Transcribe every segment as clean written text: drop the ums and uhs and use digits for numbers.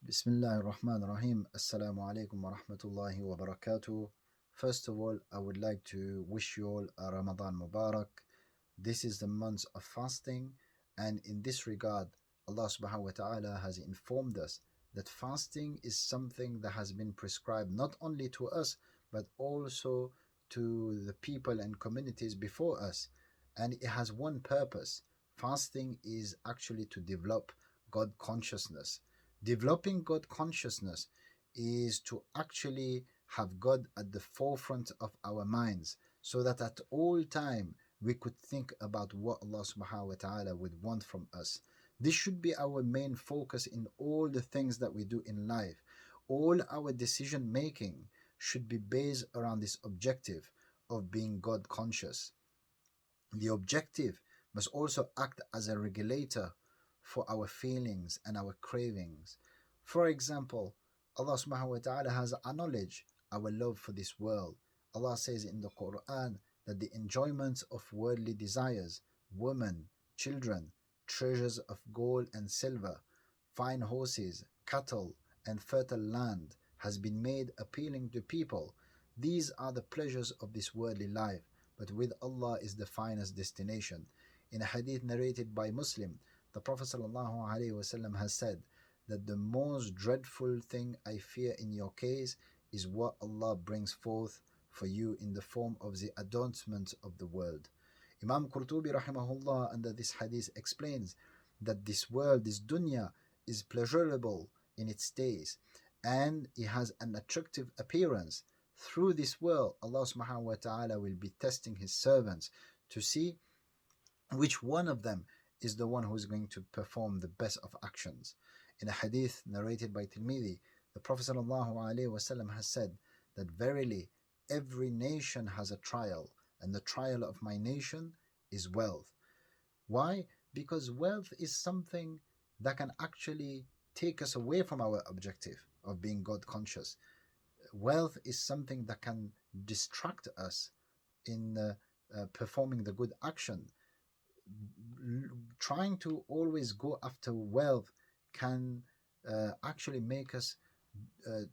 Bismillah ar-Rahman ar-Rahim. Assalamu alaikum wa rahmatullahi wa barakatuh. First of all, I would like to wish you all a Ramadan Mubarak. This is the month of fasting, and in this regard, Allah subhanahu wa ta'ala has informed us that fasting is something that has been prescribed not only to us but also to the people and communities before us. And it has one purpose. Fasting is actually to develop God consciousness. Developing God consciousness is to actually have God at the forefront of our minds so that at all time we could think about what Allah subhanahu wa ta'ala would want from us. This should be our main focus in all the things that we do in life. All our decision making should be based around this objective of being God conscious. The objective must also act as a regulator for our feelings and our cravings. For example, Allah subhanahu wa ta'ala has acknowledged our love for this world. Allah says in the Quran that the enjoyment of worldly desires, women, children, treasures of gold and silver, fine horses, cattle, and fertile land has been made appealing to people. These are the pleasures of this worldly life, but with Allah is the finest destination. In a hadith narrated by Muslim, the Prophet ﷺ has said that the most dreadful thing I fear in your case is what Allah brings forth for you in the form of the adornment of the world. Imam Qurtubi rahimahullah under this hadith explains that this world, this dunya, is pleasurable in its days and it has an attractive appearance. Through this world, Allah subhanahu wa ta'ala will be testing his servants to see which one of them is the one who is going to perform the best of actions. In a hadith narrated by Tirmidhi, the Prophet ﷺ has said that verily every nation has a trial, and the trial of my nation is wealth. Why? Because wealth is something that can actually take us away from our objective of being God conscious. Wealth is something that can distract us in performing the good action. Trying to always go after wealth can actually make us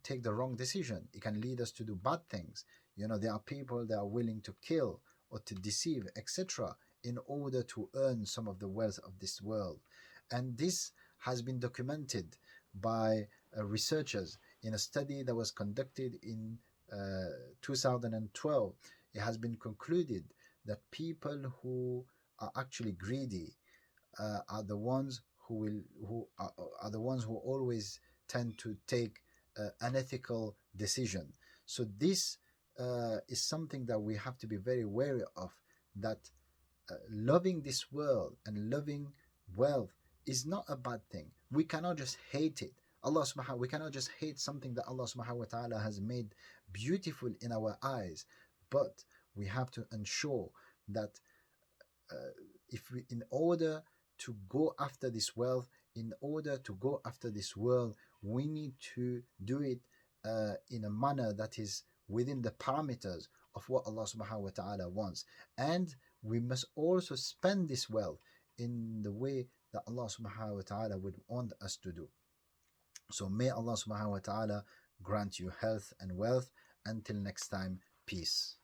take the wrong decision. It can lead us to do bad things. There are people that are willing to kill or to deceive, etc., in order to earn some of the wealth of this world. And this has been documented by researchers in a study that was conducted in 2012. It has been concluded that people who are actually greedy are the ones who are the ones who always tend to take unethical decision. So this is something that we have to be very wary of, that loving this world and loving wealth is not a bad thing. We cannot just hate it. We cannot just hate something that Allah subhanahu wa ta'ala has made beautiful in our eyes, but we have to ensure that in order to go after this wealth, in order to go after this world, we need to do it in a manner that is within the parameters of what Allah subhanahu wa ta'ala wants. And we must also spend this wealth in the way that Allah subhanahu wa ta'ala would want us to do. So may Allah subhanahu wa ta'ala grant you health and wealth. Until next time, peace.